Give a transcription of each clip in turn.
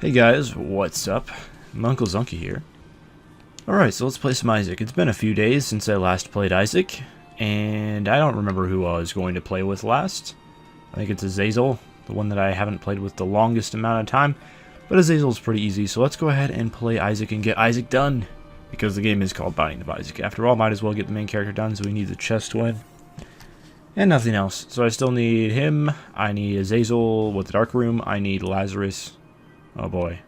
Hey guys, what's up? I'm Uncle Zunky here. Alright, so let's play some Isaac. It's been a few days since I last played Isaac, and I don't remember who I was going to play with last. I think it's Azazel, the one that I haven't played with the longest amount of time, but Azazel's pretty easy, so let's go ahead and play Isaac and get Isaac done, because the game is called Binding of Isaac. After all, might as well get the main character done, so we need the chest to win. And nothing else. So I still need him, I need Azazel with the Dark Room, I need Lazarus. Oh boy.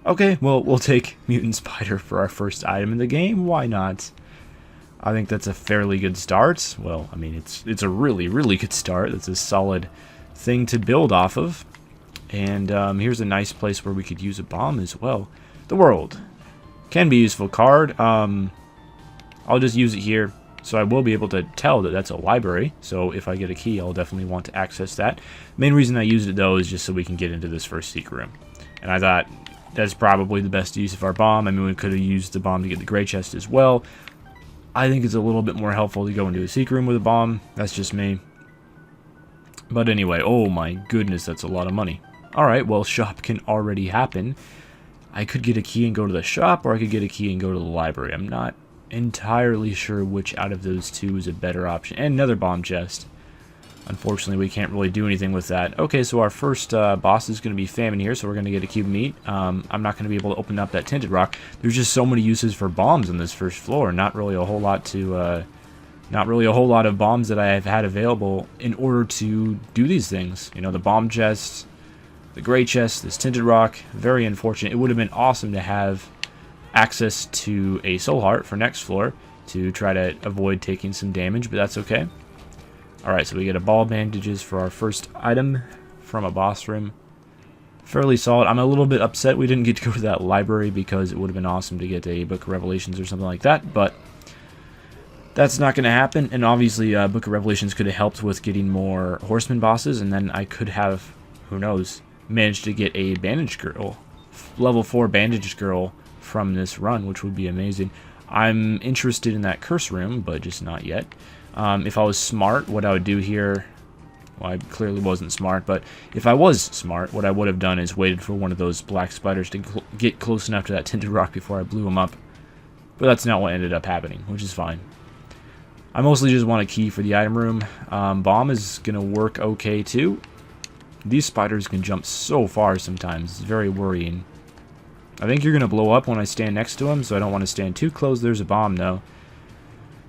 Okay, well, we'll take Mutant Spider for our first item in the game. Why not? I think that's a fairly good start. Well, I mean, it's a really, really good start. That's a solid thing to build off of. And here's a nice place where we could use a bomb as well. The World. Can be a useful card. I'll just use it here. So I will be able to tell that that's a library. So if I get a key, I'll definitely want to access that. Main reason I used it, though, is just so we can get into this first secret room. And I thought that's probably the best use of our bomb. I mean, we could have used the bomb to get the gray chest as well. I think it's a little bit more helpful to go into a secret room with a bomb. That's just me. But anyway, oh my goodness, that's a lot of money. Alright, well, shop can already happen. I could get a key and go to the shop, or I could get a key and go to the library. I'm not entirely sure which out of those two is a better option. And another bomb chest. Unfortunately, we can't really do anything with that. Okay, so our first boss is going to be Famine here, so we're going to get a cube of meat. I'm not going to be able to open up that tinted rock. There's just so many uses for bombs on this first floor. Not really a whole lot to, not really a whole lot of bombs that I have had available in order to do these things. You know, the bomb chest, the gray chest, this tinted rock. Very unfortunate. It would have been awesome to have access to a soul heart for next floor to try to avoid taking some damage, but that's okay. Alright, so we get a ball bandages for our first item from a boss room. Fairly solid. I'm a little bit upset we didn't get to go to that library because it would have been awesome to get a Book of Revelations or something like that, but that's not going to happen. And obviously, Book of Revelations could have helped with getting more Horseman bosses, and then I could have, who knows, managed to get a Bandage Girl, level 4 Bandage Girl from this run, which would be amazing. I'm interested in that curse room, but just not yet. If I was smart, what I would do here, well, I clearly wasn't smart, but if I was smart, what I would have done is waited for one of those black spiders to get close enough to that tinted rock before I blew him up. But that's not what ended up happening, which is fine. I mostly just want a key for the item room. Bomb is going to work okay too. These spiders can jump so far sometimes, it's very worrying. I think you're going to blow up when I stand next to him, so I don't want to stand too close. There's a bomb, though.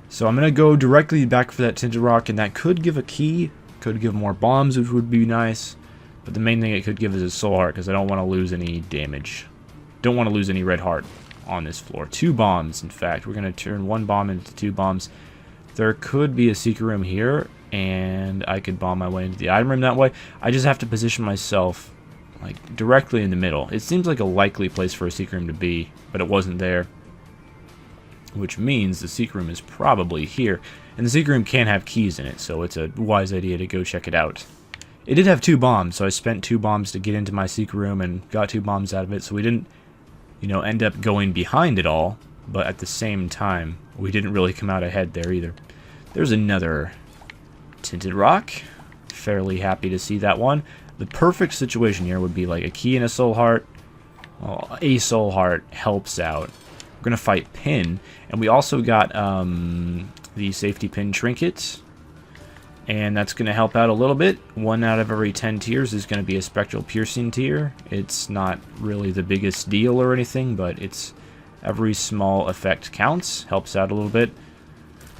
So I'm going to go directly back for that tinted rock, and that could give a key. Could give more bombs, which would be nice. But the main thing it could give is a soul heart, because I don't want to lose any damage. Don't want to lose any red heart on this floor. 2 bombs, in fact. We're going to turn 1 bomb into 2 bombs. There could be a secret room here, and I could bomb my way into the item room that way. I just have to position myself like directly in the middle. It seems like a likely place for a secret room to be, but it wasn't there. Which means the secret room is probably here. And the secret room can have keys in it, so it's a wise idea to go check it out. It did have 2 bombs, so I spent 2 bombs to get into my secret room and got 2 bombs out of it, so we didn't, you know, end up going behind it all, but at the same time, we didn't really come out ahead there either. There's another tinted rock. Fairly happy to see that one. The perfect situation here would be like a key and a soul heart. Well, a soul heart helps out. We're going to fight Pin. And we also got the safety pin trinket. And that's going to help out a little bit. 1 out of every 10 tiers is going to be a spectral piercing tier. It's not really the biggest deal or anything, but it's every small effect counts. Helps out a little bit.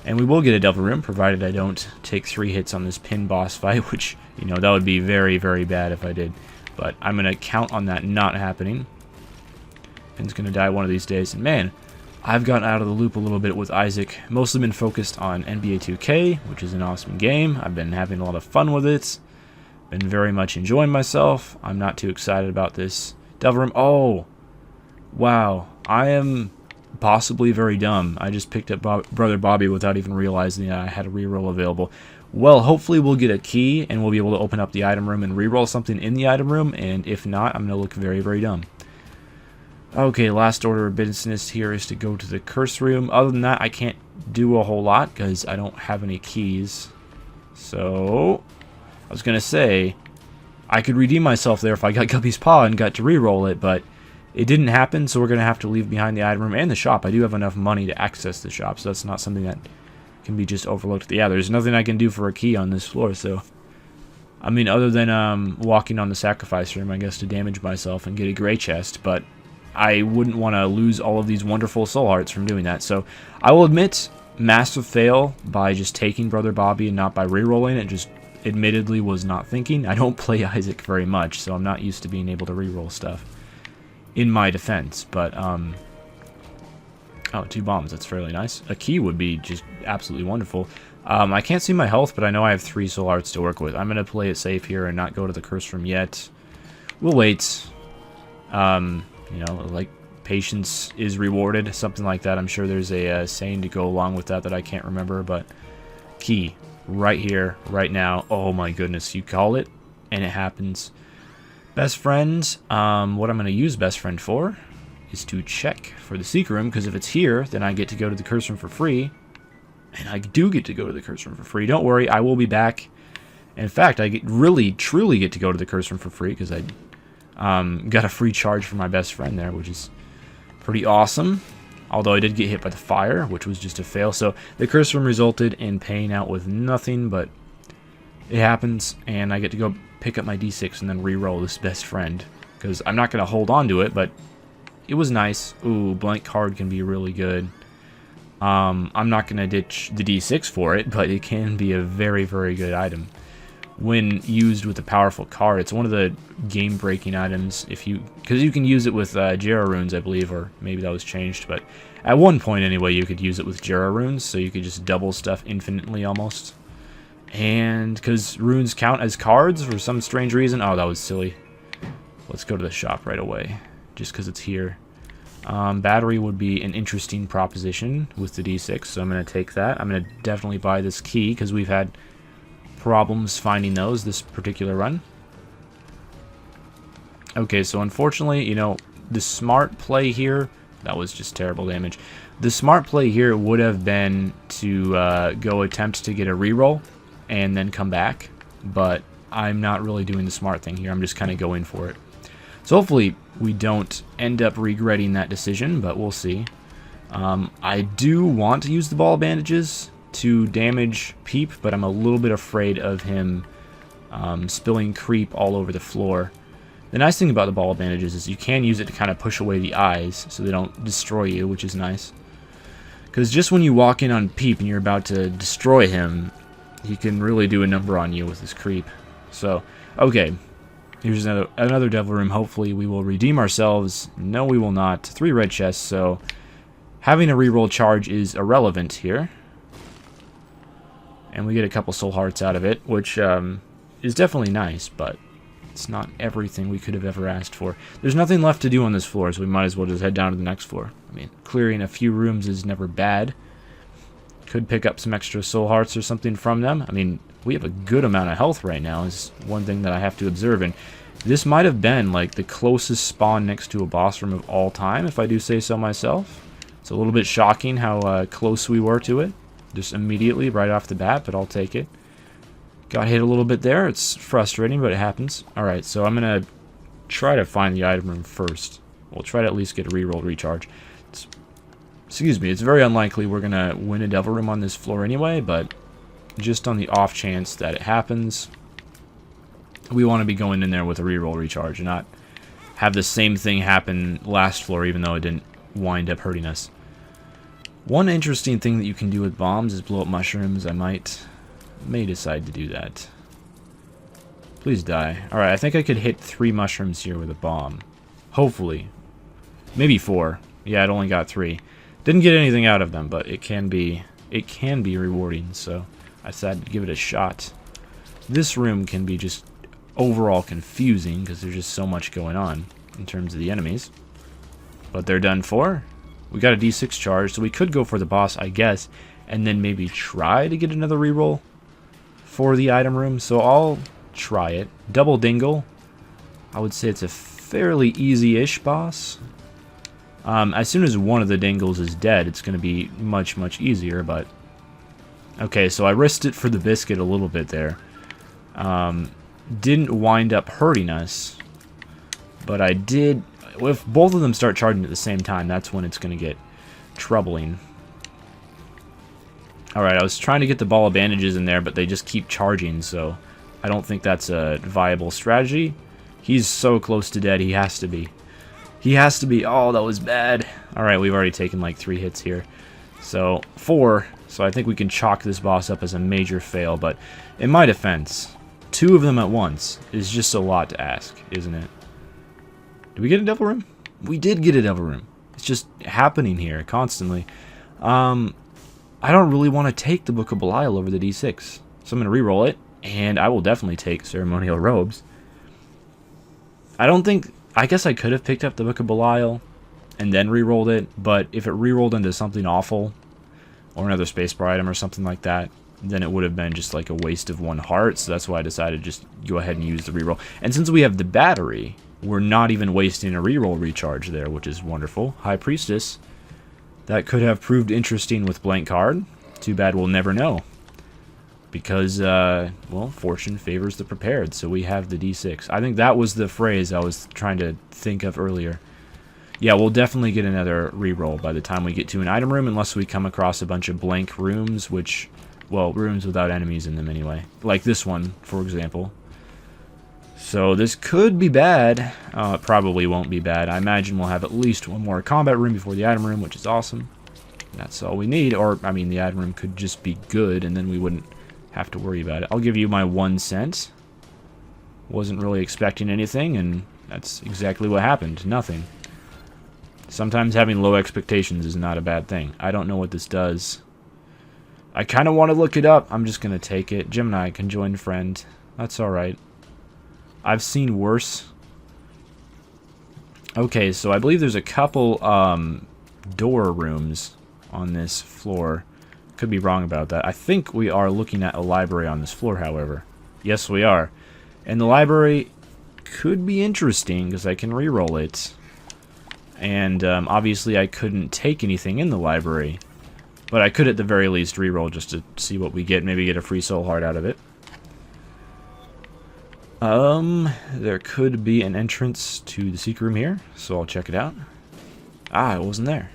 And we will get a devil room, provided I don't take 3 hits on this Pin boss fight, which, you know, that would be very, very bad if I did. But I'm going to count on that not happening. Pin's going to die one of these days. And man, I've gotten out of the loop a little bit with Isaac. Mostly been focused on NBA 2K, which is an awesome game. I've been having a lot of fun with it. Been very much enjoying myself. I'm not too excited about this devil room. Oh, wow. I am possibly very dumb. I just picked up Brother Bobby without even realizing that I had a reroll available. Well, hopefully we'll get a key and we'll be able to open up the item room and reroll something in the item room, and if not, I'm going to look very, very dumb. Okay, last order of business here is to go to the curse room. Other than that, I can't do a whole lot because I don't have any keys. So, I was going to say, I could redeem myself there if I got Guppy's Paw and got to re-roll it, but it didn't happen, so we're going to have to leave behind the item room and the shop. I do have enough money to access the shop, so that's not something that can be just overlooked. Yeah, there's nothing I can do for a key on this floor, so... I mean, other than walking on the sacrifice room, I guess, to damage myself and get a gray chest, but I wouldn't want to lose all of these wonderful soul hearts from doing that. So I will admit, massive fail by just taking Brother Bobby and not by re-rolling it. Just admittedly was not thinking. I don't play Isaac very much, so I'm not used to being able to re-roll stuff in my defense. But, oh, 2 bombs. That's fairly nice. A key would be just absolutely wonderful. I can't see my health, but I know I have 3 soul hearts to work with. I'm going to play it safe here and not go to the curse room yet. We'll wait. You know, like, patience is rewarded, something like that. I'm sure there's a saying to go along with that I can't remember, but key, right here, right now. Oh my goodness, you call it, and it happens. Best friend, what I'm going to use best friend for is to check for the secret room, because if it's here, then I get to go to the curse room for free. And I do get to go to the curse room for free. Don't worry, I will be back. In fact, I really, truly get to go to the curse room for free because I got a free charge for my best friend there, which is pretty awesome. Although I did get hit by the fire, which was just a fail. So the curse room resulted in paying out with nothing, but it happens. And I get to go pick up my D6 and then re-roll this best friend. Because I'm not going to hold on to it, but it was nice. Ooh, blank card can be really good. I'm not going to ditch the D6 for it, but it can be a very, very good item. When used with a powerful card, it's one of the game-breaking items, because you can use it with Jera runes, I believe, or maybe that was changed, but at one point, anyway, you could use it with Jera runes, so you could just double stuff infinitely, almost. And, because runes count as cards for some strange reason, oh, that was silly. Let's go to the shop right away, just because it's here. Battery would be an interesting proposition with the D6, so I'm going to take that. I'm going to definitely buy this key, because we've had problems finding those this particular run. Okay, so unfortunately, you know, the smart play here, that was just terrible damage. The smart play here would have been to go attempt to get a reroll and then come back, but I'm not really doing the smart thing here. I'm just kind of going for it. So hopefully we don't end up regretting that decision, but we'll see. I do want to use the ball bandages to damage Peep, but I'm a little bit afraid of him spilling creep all over the floor. The nice thing about the ball bandages is you can use it to kind of push away the eyes so they don't destroy you, which is nice. Because just when you walk in on Peep and you're about to destroy him, he can really do a number on you with his creep. So, okay. Here's another devil room. Hopefully we will redeem ourselves. No, we will not. 3 red chests, so having a reroll charge is irrelevant here. And we get a couple soul hearts out of it, which is definitely nice, but it's not everything we could have ever asked for. There's nothing left to do on this floor, so we might as well just head down to the next floor. I mean, clearing a few rooms is never bad. Could pick up some extra soul hearts or something from them. I mean, we have a good amount of health right now, is one thing that I have to observe. And this might have been like the closest spawn next to a boss room of all time, if I do say so myself. It's a little bit shocking how close we were to it, just immediately, right off the bat, but I'll take it. Got hit a little bit there. It's frustrating, but it happens. Alright, so I'm going to try to find the item room first. We'll try to at least get a reroll recharge. Excuse me, it's very unlikely we're going to win a devil room on this floor anyway, but just on the off chance that it happens, we want to be going in there with a reroll recharge and not have the same thing happen last floor, even though it didn't wind up hurting us. One interesting thing that you can do with bombs is blow up mushrooms. I may decide to do that. Please die. Alright, I think I could hit 3 mushrooms here with a bomb. Hopefully. Maybe 4. Yeah, it only got 3. Didn't get anything out of them, but it can be rewarding, so I decided to give it a shot. This room can be just overall confusing because there's just so much going on in terms of the enemies. But they're done for. We got a D6 charge, so we could go for the boss, I guess, and then maybe try to get another reroll for the item room. So I'll try it. Double Dingle. I would say it's a fairly easy-ish boss. As soon as one of the Dingles is dead, it's going to be much, much easier, but... Okay, so I risked it for the biscuit a little bit there. didn't wind up hurting us. But I did... If both of them start charging at the same time, that's when it's going to get troubling. Alright, I was trying to get the ball of bandages in there, but they just keep charging, so I don't think that's a viable strategy. He's so close to dead, he has to be. He has to be. Oh, that was bad. Alright, we've already taken like 3 hits here. So, 4. So I think we can chalk this boss up as a major fail, but in my defense, 2 of them at once is just a lot to ask, isn't it? Did we get a devil room? We did get a devil room. It's just happening here constantly. I don't really want to take the Book of Belial over the D6. So I'm going to reroll it, and I will definitely take Ceremonial Robes. I don't think... I guess I could have picked up the Book of Belial and then rerolled it, but if it rerolled into something awful, or another spacebar item or something like that, then it would have been just like a waste of 1 heart, so that's why I decided to just go ahead and use the reroll. And since we have the battery, we're not even wasting a reroll recharge there, which is wonderful. High Priestess. That could have proved interesting with blank card. Too bad we'll never know. Because, well, fortune favors the prepared, so we have the D6. I think that was the phrase I was trying to think of earlier. Yeah, we'll definitely get another reroll by the time we get to an item room, unless we come across a bunch of blank rooms, which, well, rooms without enemies in them anyway. Like this one, for example. So this could be bad. It probably won't be bad. I imagine we'll have at least 1 more combat room before the item room, which is awesome. That's all we need. Or, I mean, the item room could just be good, and then we wouldn't have to worry about it. I'll give you my 1 cent. Wasn't really expecting anything, and that's exactly what happened. Nothing. Sometimes having low expectations is not a bad thing. I don't know what this does. I kind of want to look it up. I'm just going to take it. Gemini can join friend. That's alright. I've seen worse. Okay, so I believe there's a couple door rooms on this floor. Could be wrong about that. I think we are looking at a library on this floor, however. Yes, we are. And the library could be interesting because I can reroll it. And obviously I couldn't take anything in the library. But I could at the very least reroll just to see what we get. Maybe get a free soul heart out of it. There could be an entrance to the secret room here, so I'll check it out. Ah, it wasn't there.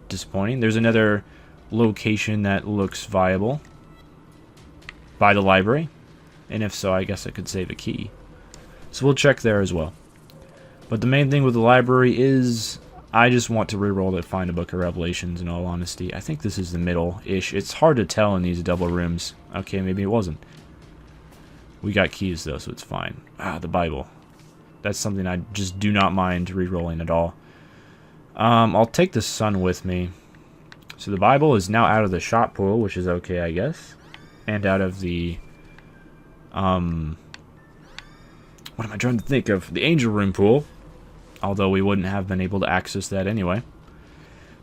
Disappointing. There's another location that looks viable by the library, and if so, I guess I could save a key. So we'll check there as well. But the main thing with the library is I just want to reroll to find a Book of Revelations, in all honesty. I think this is the middle-ish. It's hard to tell in these double rooms. Okay, maybe it wasn't. We got keys, though, so it's fine. Ah, the Bible. That's something I just do not mind re-rolling at all. I'll take the sun with me. So the Bible is now out of the shop pool, which is okay, I guess. And out of the... what am I trying to think of? The angel room pool. Although we wouldn't have been able to access that anyway.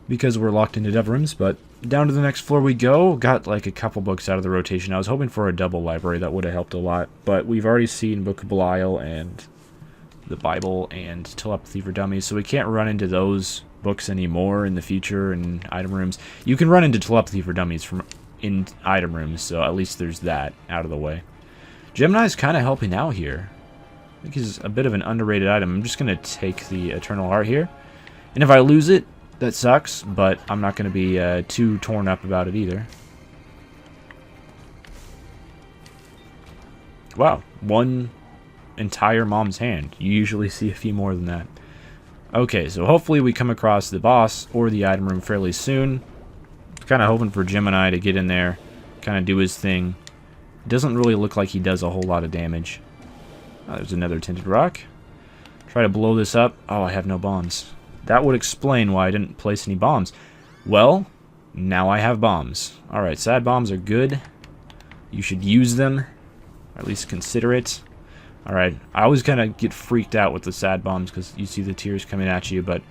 Because we're locked into devil rooms, but... Down to the next floor we go. Got like a couple books out of the rotation. I was hoping for a double library. That would have helped a lot. But we've already seen Book of Belial and the Bible and Telepathy for Dummies. So we can't run into those books anymore in the future in item rooms. You can run into Telepathy for Dummies from in item rooms. So at least there's that out of the way. Gemini's kind of helping out here. I think he's a bit of an underrated item. I'm just going to take the Eternal Heart here. And if I lose it, that sucks, but I'm not going to be too torn up about it either. Wow, 1 entire mom's hand. You usually see a few more than that. Okay, so hopefully we come across the boss or the item room fairly soon. Kind of hoping for Gemini to get in there, kind of do his thing. Doesn't really look like he does a whole lot of damage. Oh, there's another tinted rock. Try to blow this up. Oh, I have no bombs. That would explain why I didn't place any bombs. Well, now I have bombs. Alright, sad bombs are good. You should use them. Or at least consider it. Alright, I always kind of get freaked out with the sad bombs because you see the tears coming at you, but...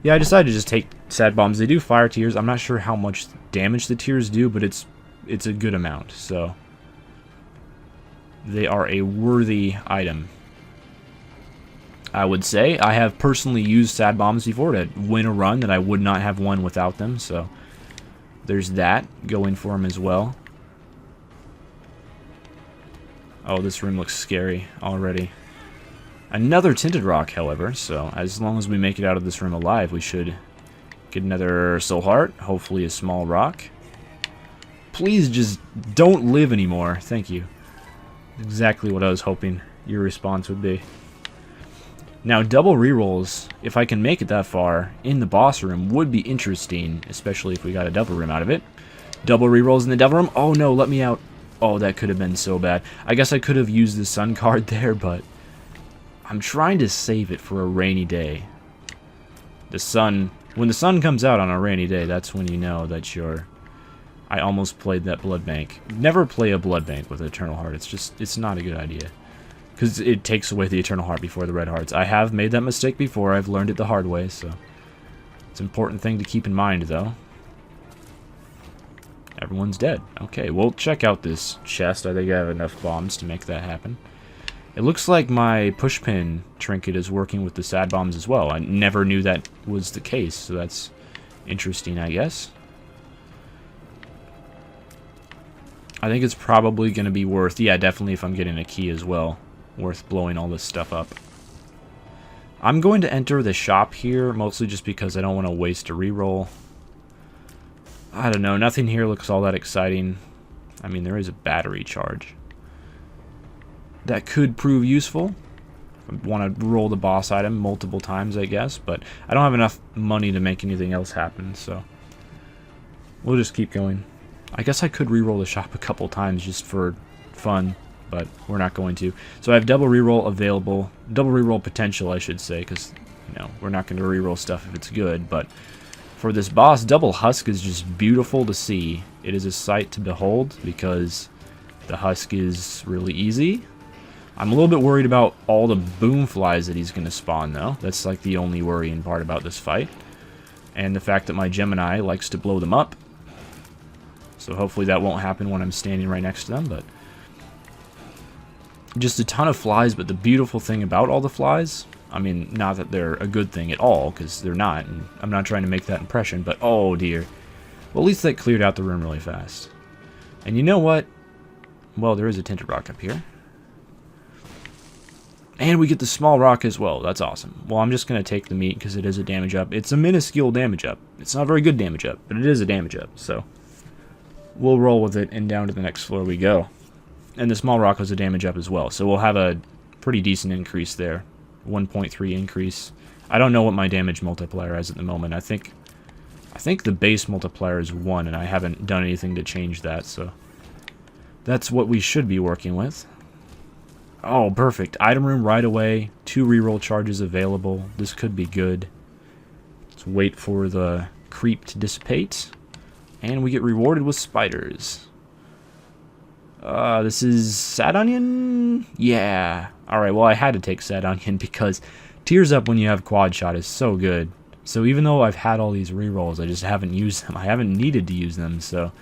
Yeah, I decided to just take sad bombs. They do fire tears. I'm not sure how much damage the tears do, but it's a good amount, so... They are a worthy item. I would say. I have personally used sad bombs before to win a run that I would not have won without them, so there's that going for them as well. Oh, this room looks scary already. Another tinted rock, however, so as long as we make it out of this room alive, we should get another soul heart, hopefully a small rock. Please just don't live anymore. Thank you. Exactly what I was hoping your response would be. Now, double rerolls, if I can make it that far, in the boss room would be interesting, especially if we got a devil room out of it. Double rerolls in the devil room? Oh no, let me out. Oh, that could have been so bad. I guess I could have used the sun card there, but I'm trying to save it for a rainy day. The sun, when the sun comes out on a rainy day, that's when you know that you're... I almost played that blood bank. Never play a blood bank with Eternal Heart. It's not a good idea. Because it takes away the Eternal Heart before the red hearts. I have made that mistake before. I've learned it the hard way, so... It's an important thing to keep in mind, though. Everyone's dead. Okay, we'll check out this chest. I think I have enough bombs to make that happen. It looks like my pushpin trinket is working with the sad bombs as well. I never knew that was the case, so that's interesting, I guess. I think it's probably going to be worth... Yeah, definitely if I'm getting a key as well. Worth blowing all this stuff up. I'm going to enter the shop here, mostly just because I don't want to waste a reroll. I don't know, nothing here looks all that exciting. I mean, there is a battery charge. That could prove useful. I want to roll the boss item multiple times, I guess, but I don't have enough money to make anything else happen, so... We'll just keep going. I guess I could reroll the shop a couple times just for fun, but we're not going to. So I have double reroll available, double reroll potential, I should say, because, you know, we're not going to reroll stuff if it's good, but for this boss, double husk is just beautiful to see. It is a sight to behold because the husk is really easy. I'm a little bit worried about all the boom flies that he's going to spawn, though. That's like the only worrying part about this fight. And the fact that my Gemini likes to blow them up. So hopefully that won't happen when I'm standing right next to them, but... Just a ton of flies, but the beautiful thing about all the flies... I mean, not that they're a good thing at all, because they're not, and I'm not trying to make that impression, but oh dear. Well, at least that cleared out the room really fast. And you know what? Well, there is a tinted rock up here. And we get the small rock as well. That's awesome. Well, I'm just going to take the meat because it is a damage up. It's a minuscule damage up. It's not a very good damage up, but it is a damage up, so... We'll roll with it, and down to the next floor we go. And the small rock was a damage up as well, so we'll have a pretty decent increase there. 1.3 increase. I don't know what my damage multiplier is at the moment. I think the base multiplier is 1, and I haven't done anything to change that, so... That's what we should be working with. Oh, perfect. Item room right away. 2 reroll charges available. This could be good. Let's wait for the creep to dissipate. And we get rewarded with spiders. This is Sad Onion? Yeah. Alright, well I had to take Sad Onion because Tears Up when you have Quad Shot is so good. So even though I've had all these rerolls, I just haven't used them. I haven't needed to use them, so...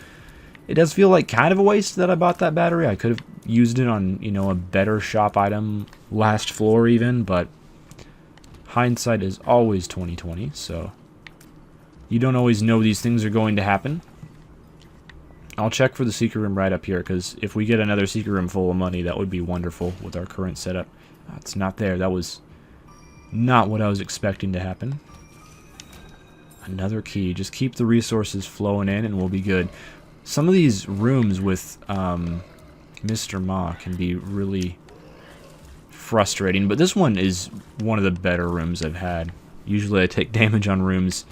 It does feel like kind of a waste that I bought that battery. I could have used it on, you know, a better shop item last floor even, but... Hindsight is always 20/20, so... You don't always know these things are going to happen. I'll check for the secret room right up here, because if we get another secret room full of money, that would be wonderful with our current setup. It's not there. That was not what I was expecting to happen. Another key. Just keep the resources flowing in and we'll be good. Some of these rooms with Mr. Ma can be really frustrating, but this one is one of the better rooms I've had. Usually I take damage on rooms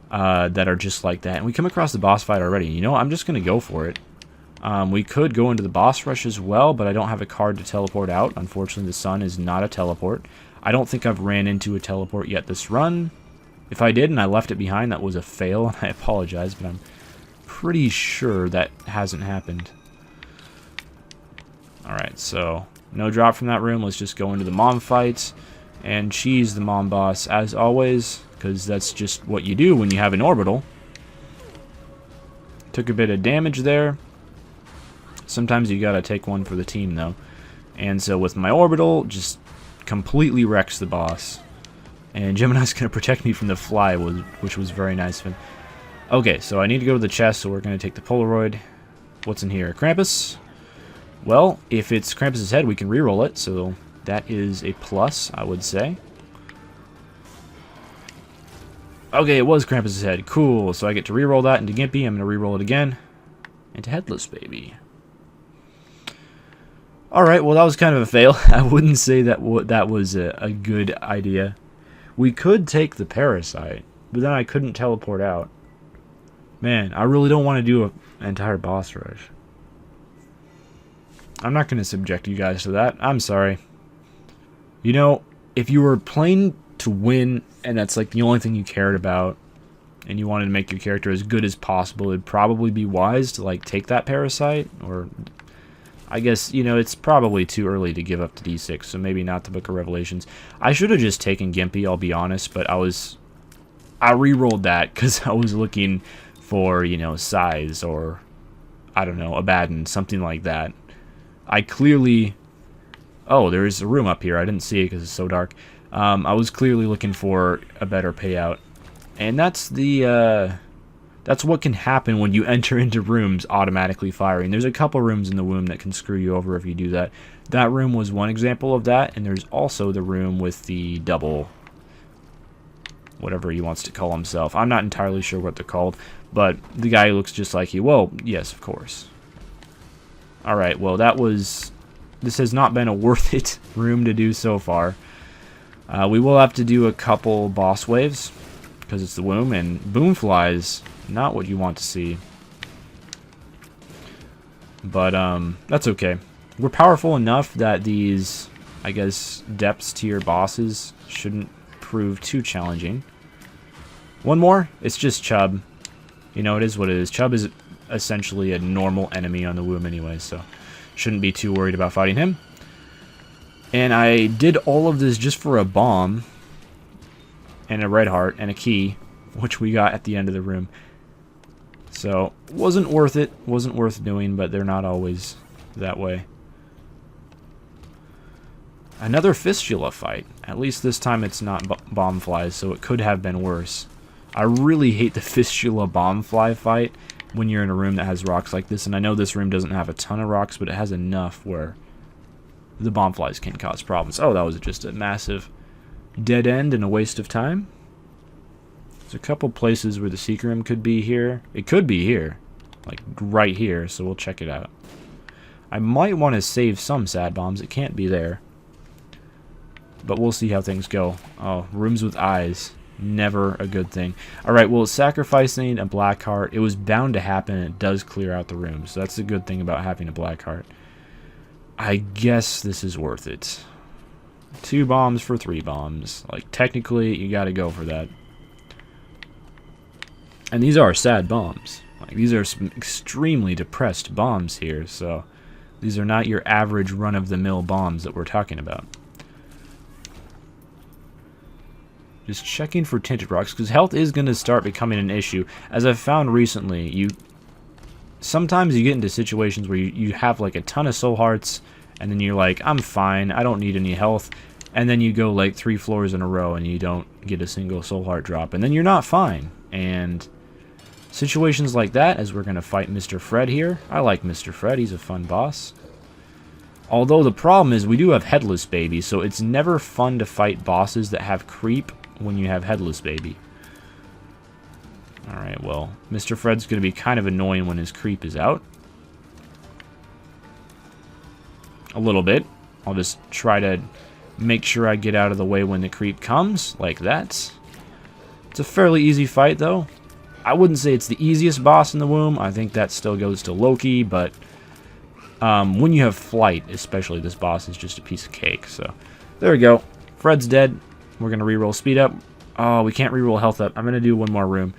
that are just like that. And we come across the boss fight already. You know what? I'm just going to go for it. We could go into the boss rush as well, but I don't have a card to teleport out. Unfortunately, the sun is not a teleport. I don't think I've ran into a teleport yet this run. If I did and I left it behind, that was a fail, and I apologize, but I'm pretty sure that hasn't happened. Alright, so no drop from that room. Let's just go into the mom fights and cheese the mom boss as always, because that's just what you do when you have an orbital. Took a bit of damage there. Sometimes you gotta take one for the team, though. And so with my orbital, just completely wrecks the boss. And Gemini's gonna protect me from the fly, which was very nice of him. Okay, so I need to go to the chest, so we're gonna take the Polaroid. What's in here? Krampus? Well, if it's Krampus' head, we can reroll it, so that is a plus, I would say. Okay, it was Krampus' head. Cool, so I get to reroll that into Gimpy. I'm going to reroll it again into Headless Baby. Alright, well that was kind of a fail. I wouldn't say that that was a good idea. We could take the Parasite, but then I couldn't teleport out. Man, I really don't want to do an entire boss rush. I'm not going to subject you guys to that. I'm sorry. You know, if you were playing to win, and that's like the only thing you cared about, and you wanted to make your character as good as possible, it'd probably be wise to like take that Parasite, or I guess, you know, it's probably too early to give up to D6, so maybe not the Book of Revelations. I should have just taken Gimpy, I'll be honest, but I re-rolled that because I was looking for, you know, size, or I don't know, Abaddon, something like that. I clearly... Oh, there is a room up here. I didn't see it because it's so dark. I was clearly looking for a better payout. And that's the... that's what can happen when you enter into rooms automatically firing. There's a couple rooms in the womb that can screw you over if you do that. That room was one example of that, and there's also the room with the double... whatever he wants to call himself. I'm not entirely sure what they're called, but the guy who looks just like you. Well, yes, of course. Alright, well that was... This has not been a worth it room to do so far. We will have to do a couple boss waves, because it's the womb, and Boomflies, not what you want to see. But, that's okay. We're powerful enough that these, I guess, depths tier bosses shouldn't prove too challenging. One more, it's just Chub. You know, it is what it is. Chub is essentially a normal enemy on the womb anyway, so shouldn't be too worried about fighting him. And I did all of this just for a bomb, and a red heart, and a key, which we got at the end of the room. So, wasn't worth it, wasn't worth doing, but they're not always that way. Another Fistula fight. At least this time it's not Bombflies, so it could have been worse. I really hate the Fistula Bombfly fight when you're in a room that has rocks like this, and I know this room doesn't have a ton of rocks, but it has enough where the Bombflies can cause problems. Oh, that was just a massive dead end and a waste of time. There's a couple places where the Secret Room could be here. It could be here, like right here, so we'll check it out. I might want to save some sad bombs. It can't be there. But we'll see how things go. Oh, rooms with eyes. Never a good thing. Alright, well, sacrificing a black heart, it was bound to happen, and it does clear out the room. So that's a good thing about having a black heart. I guess this is worth it. 2 bombs for 3 bombs. Like, technically, you gotta go for that. And these are sad bombs. Like, these are some extremely depressed bombs here, so these are not your average run-of-the-mill bombs that we're talking about. Just checking for tinted rocks, because health is going to start becoming an issue. As I've found recently, sometimes you get into situations where you have like a ton of soul hearts, and then you're like, I'm fine, I don't need any health, and then you go like 3 floors in a row and you don't get a single soul heart drop, and then you're not fine. And situations like that, as we're going to fight Mr. Fred here. I like Mr. Fred, he's a fun boss. Although the problem is we do have Headless Baby, so it's never fun to fight bosses that have creep when you have Headless Baby. Alright, well, Mr. Fred's going to be kind of annoying when his creep is out. A little bit. I'll just try to make sure I get out of the way when the creep comes, like that. It's a fairly easy fight, though. I wouldn't say it's the easiest boss in the womb. I think that still goes to Loki, but when you have flight, especially, this boss is just a piece of cake. So, there we go. Fred's dead. We're going to reroll speed up. Oh, we can't reroll health up. I'm going to do one more room.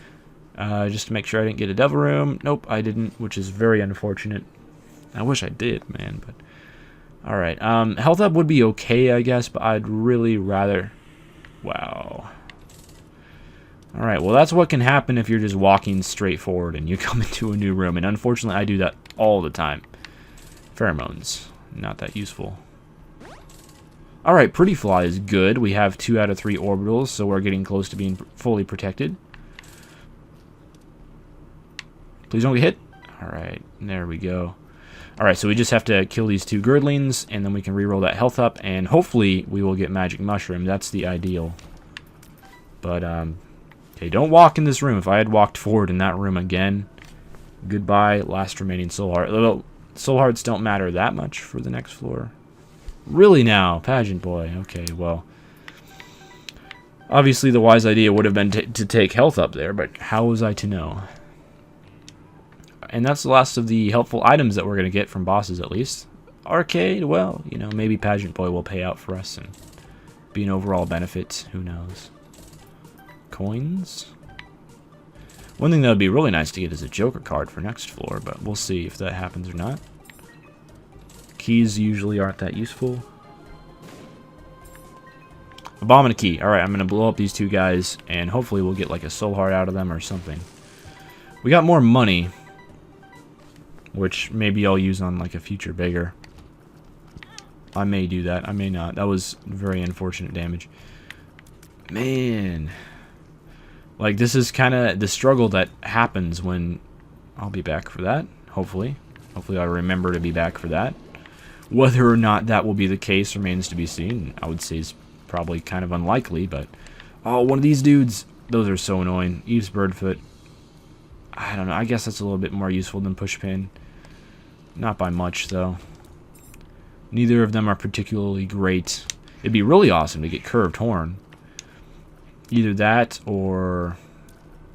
Just to make sure I didn't get a devil room. Nope, I didn't, which is very unfortunate. I wish I did, man, but... Alright, health up would be okay, I guess, but I'd really rather... Wow. Alright, well, that's what can happen if you're just walking straight forward and you come into a new room, and unfortunately, I do that all the time. Pheromones. Not that useful. Alright, Pretty Fly is good. We have 2 out of 3 orbitals, so we're getting close to being fully protected. Please don't get hit. Alright, there we go. Alright, so we just have to kill these 2 girdlings, and then we can reroll that health up, and hopefully we will get magic mushroom. That's the ideal. But, okay, don't walk in this room. If I had walked forward in that room again, goodbye, last remaining soul heart. Well, soul hearts don't matter that much for the next floor. Really now, pageant boy. Okay, well, obviously the wise idea would have been to take health up there, but how was I to know? And that's the last of the helpful items that we're going to get from bosses, at least. Arcade, well, you know, maybe pageant boy will pay out for us and be an overall benefit. Who knows? Coins. One thing that would be really nice to get is a Joker card for next floor, but we'll see if that happens or not. Keys usually aren't that useful. A bomb and a key. Alright, I'm going to blow up these 2 guys, and hopefully we'll get like a soul heart out of them or something. We got more money, which maybe I'll use on like a future beggar. I may do that. I may not. That was very unfortunate damage. Man. Like, this is kind of the struggle that happens when... I'll be back for that, hopefully. Hopefully I'll remember to be back for that. Whether or not that will be the case remains to be seen. I would say it's probably kind of unlikely, but... Oh, one of these dudes! Those are so annoying. Eve's Birdfoot. I don't know. I guess that's a little bit more useful than Pushpin. Not by much, though. Neither of them are particularly great. It'd be really awesome to get Curved Horn. Either that or,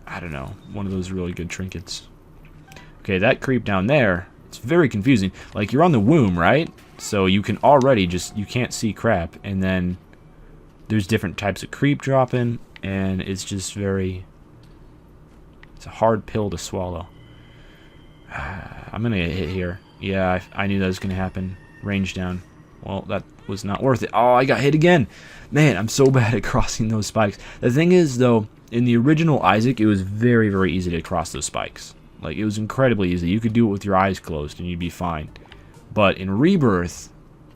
I don't know, one of those really good trinkets. Okay, that creep down there, it's very confusing. Like, you're on the womb, right? So you can already just, you can't see crap. And then there's different types of creep dropping, and it's just very, it's a hard pill to swallow. I'm going to get hit here. Yeah, I knew that was going to happen. Range down. Well, that was not worth it. Oh, I got hit again. Man, I'm so bad at crossing those spikes. The thing is, though, in the original Isaac, it was very, very easy to cross those spikes. Like, it was incredibly easy. You could do it with your eyes closed, and you'd be fine. But in Rebirth,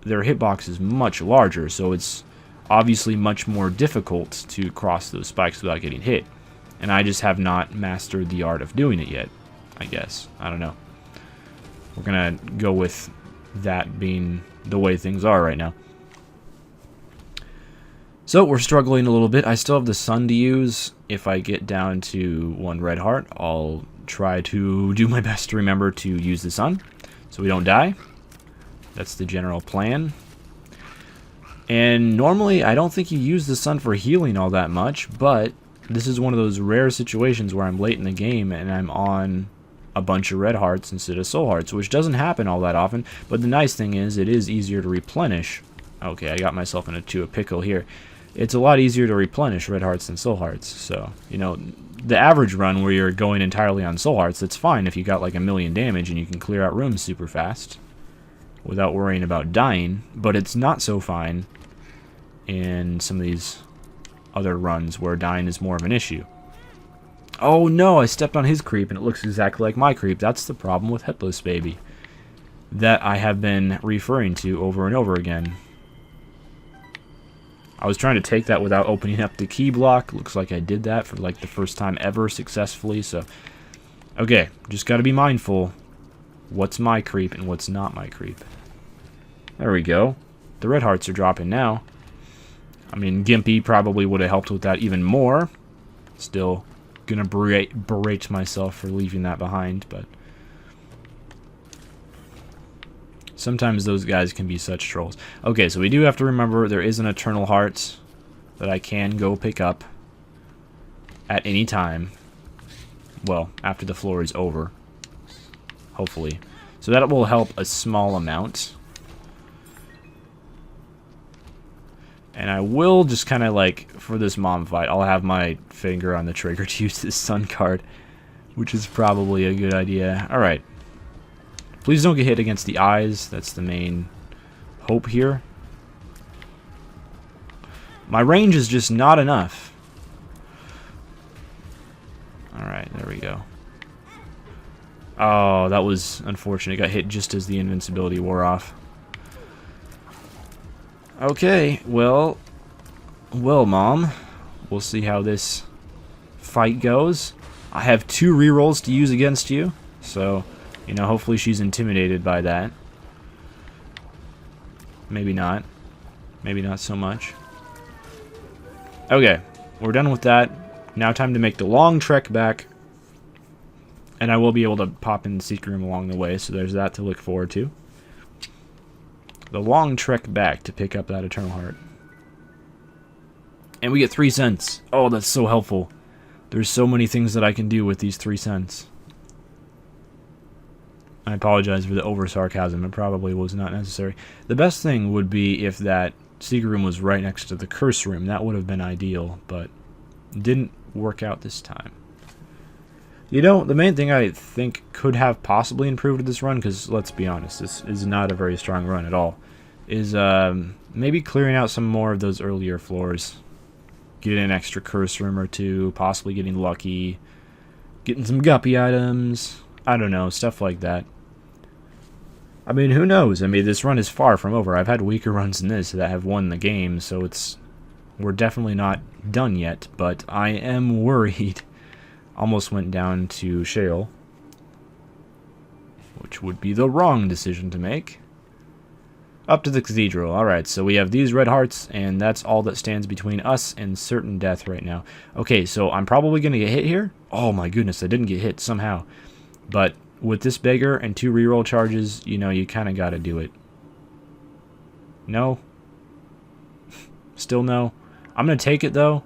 their hitbox is much larger, so it's obviously much more difficult to cross those spikes without getting hit. And I just have not mastered the art of doing it yet, I guess. I don't know. We're going to go with that being the way things are right now. So we're struggling a little bit. I still have the sun to use. If I get down to 1 red heart, I'll try to do my best to remember to use the sun so we don't die. That's the general plan. And normally I don't think you use the sun for healing all that much, but this is one of those rare situations where I'm late in the game and I'm on a bunch of red hearts instead of soul hearts, which doesn't happen all that often. But the nice thing is it is easier to replenish. Okay, I got myself into a pickle here. It's a lot easier to replenish red hearts than soul hearts. So, you know, the average run where you're going entirely on soul hearts, that's fine if you got like 1,000,000 damage and you can clear out rooms super fast without worrying about dying. But it's not so fine in some of these other runs where dying is more of an issue. Oh no, I stepped on his creep and it looks exactly like my creep. That's the problem with Headless Baby that I have been referring to over and over again. I was trying to take that without opening up the key block. Looks like I did that for like the first time ever successfully. So, okay, just got to be mindful what's my creep and what's not my creep. There we go. The red hearts are dropping now. I mean, Gimpy probably would have helped with that even more. Still gonna berate myself for leaving that behind, but sometimes those guys can be such trolls. Okay, so we do have to remember there is an Eternal Heart that I can go pick up at any time. Well, after the floor is over, hopefully. So that will help a small amount. And I will just kind of like, for this mom fight, I'll have my finger on the trigger to use this sun card, which is probably a good idea. Alright. Please don't get hit against the eyes. That's the main hope here. My range is just not enough. Alright, there we go. Oh, that was unfortunate. Got hit just as the invincibility wore off. Okay, well, Mom. We'll see how this fight goes. I have 2 rerolls to use against you, so, You know, hopefully she's intimidated by that. Maybe not. Maybe not so much. Okay, we're done with that. Now time to make the long trek back. And I will be able to pop in the secret room along the way, so there's that to look forward to. The long trek back to pick up that Eternal Heart. And we get 3 cents. Oh, that's so helpful. There's so many things that I can do with these 3 cents. I apologize for the over-sarcasm. It probably was not necessary. The best thing would be if that secret room was right next to the curse room. That would have been ideal, but it didn't work out this time. You know, the main thing I think could have possibly improved this run, because let's be honest, this is not a very strong run at all, is maybe clearing out some more of those earlier floors. Getting an extra curse room or 2, possibly getting lucky, getting some guppy items, I don't know, stuff like that. I mean, who knows? I mean, this run is far from over. I've had weaker runs than this that have won the game, so we're definitely not done yet, but I am worried. Almost went down to Shale, which would be the wrong decision to make. Up to the cathedral. Alright, so we have these red hearts, and that's all that stands between us and certain death right now. Okay, so I'm probably going to get hit here. Oh my goodness, I didn't get hit somehow. But with this beggar and 2 reroll charges, you know, you kind of got to do it. No? Still no? I'm going to take it, though,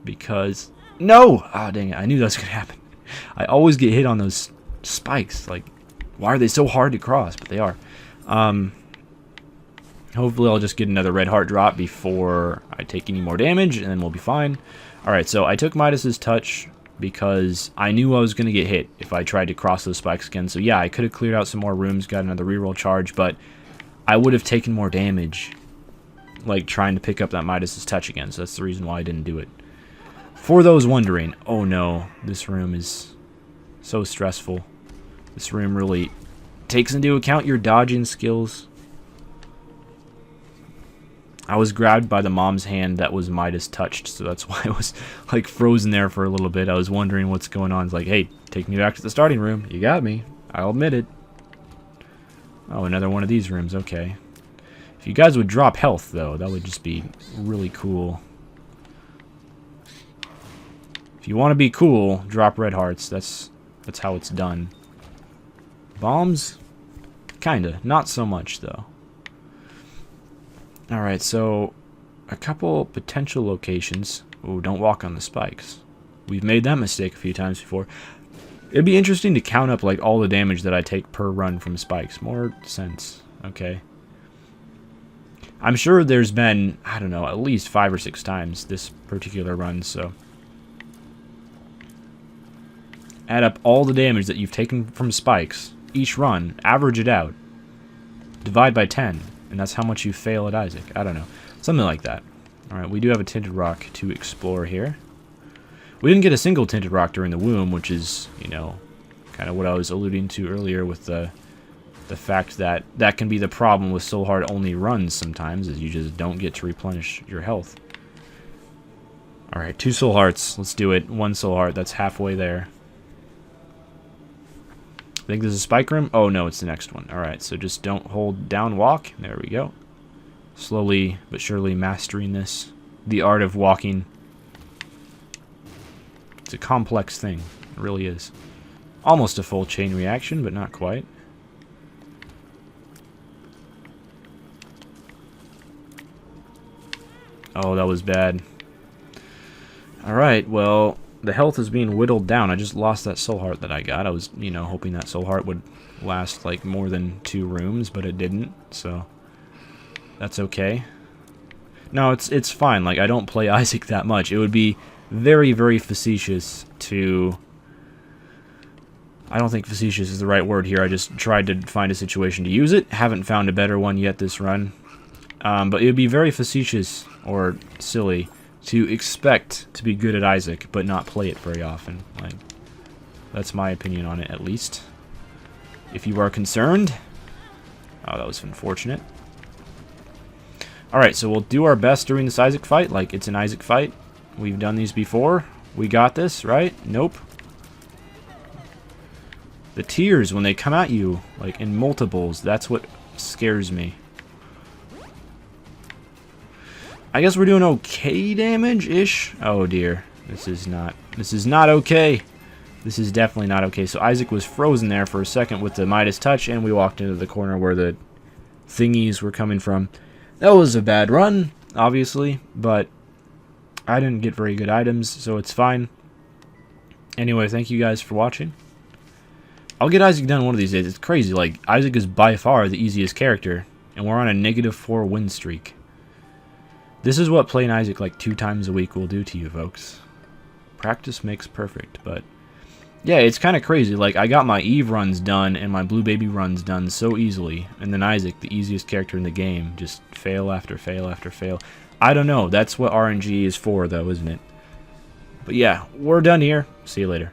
because... No! Ah, dang it. I knew that was going to happen. I always get hit on those spikes. Like, why are they so hard to cross? But they are. Hopefully I'll just get another red heart drop before I take any more damage, and then we'll be fine. Alright, so I took Midas's touch because I knew I was going to get hit if I tried to cross those spikes again. So yeah, I could have cleared out some more rooms, got another reroll charge, but I would have taken more damage, like trying to pick up that Midas's touch again. So that's the reason why I didn't do it. For those wondering, oh no, this room is so stressful. This room really takes into account your dodging skills. I was grabbed by the mom's hand that was Midas touched, so that's why I was like frozen there for a little bit. I was wondering what's going on. It's like, hey, take me back to the starting room. You got me. I'll admit it. Oh, another one of these rooms. Okay. If you guys would drop health, though, that would just be really cool. If you want to be cool, drop red hearts. That's how it's done. Bombs? Kinda. Not so much, though. Alright, so a couple potential locations. Ooh, don't walk on the spikes. We've made that mistake a few times before. It'd be interesting to count up like all the damage that I take per run from spikes. More sense. Okay. I'm sure there's been, I don't know, at least 5 or 6 times this particular run, so... Add up all the damage that you've taken from spikes, each run, average it out, divide by 10, and that's how much you fail at Isaac. I don't know. Something like that. Alright, we do have a tinted rock to explore here. We didn't get a single tinted rock during the womb, which is, you know, kind of what I was alluding to earlier with the fact that that can be the problem with Soul Heart only runs sometimes, is you just don't get to replenish your health. Alright, 2 Soul Hearts. Let's do it. 1 Soul Heart. That's halfway there. I think this is a spike room. Oh, no, it's the next one. Alright, so just don't hold down walk. There we go. Slowly but surely mastering this. The art of walking. It's a complex thing. It really is. Almost a full chain reaction, but not quite. Oh, that was bad. Alright, well... The health is being whittled down. I just lost that soul heart that I got. I was, you know, hoping that soul heart would last like more than 2 rooms, but it didn't. So that's okay. No, it's fine. Like, I don't play Isaac that much. It would be very, very facetious to... I don't think facetious is the right word here. I just tried to find a situation to use it. Haven't found a better one yet this run. But it would be very facetious or silly to expect to be good at Isaac, but not play it very often. Like, that's my opinion on it, at least. If you are concerned. Oh, that was unfortunate. Alright, so we'll do our best during this Isaac fight, like it's an Isaac fight. We've done these before. We got this, right? Nope. The tears, when they come at you, like in multiples, that's what scares me. I guess we're doing okay damage-ish. Oh dear. This is not okay. This is definitely not okay. So Isaac was frozen there for a second with the Midas touch, and we walked into the corner where the thingies were coming from. That was a bad run, obviously, but I didn't get very good items, so it's fine. Anyway, thank you guys for watching. I'll get Isaac done one of these days. It's crazy. Like, Isaac is by far the easiest character, and we're on a -4 win streak. This is what playing Isaac like 2 times a week will do to you, folks. Practice makes perfect, but yeah, it's kind of crazy. Like, I got my Eve runs done and my Blue Baby runs done so easily, and then Isaac, the easiest character in the game, just fail after fail after fail. I don't know. That's what RNG is for, though, isn't it? But yeah, we're done here. See you later.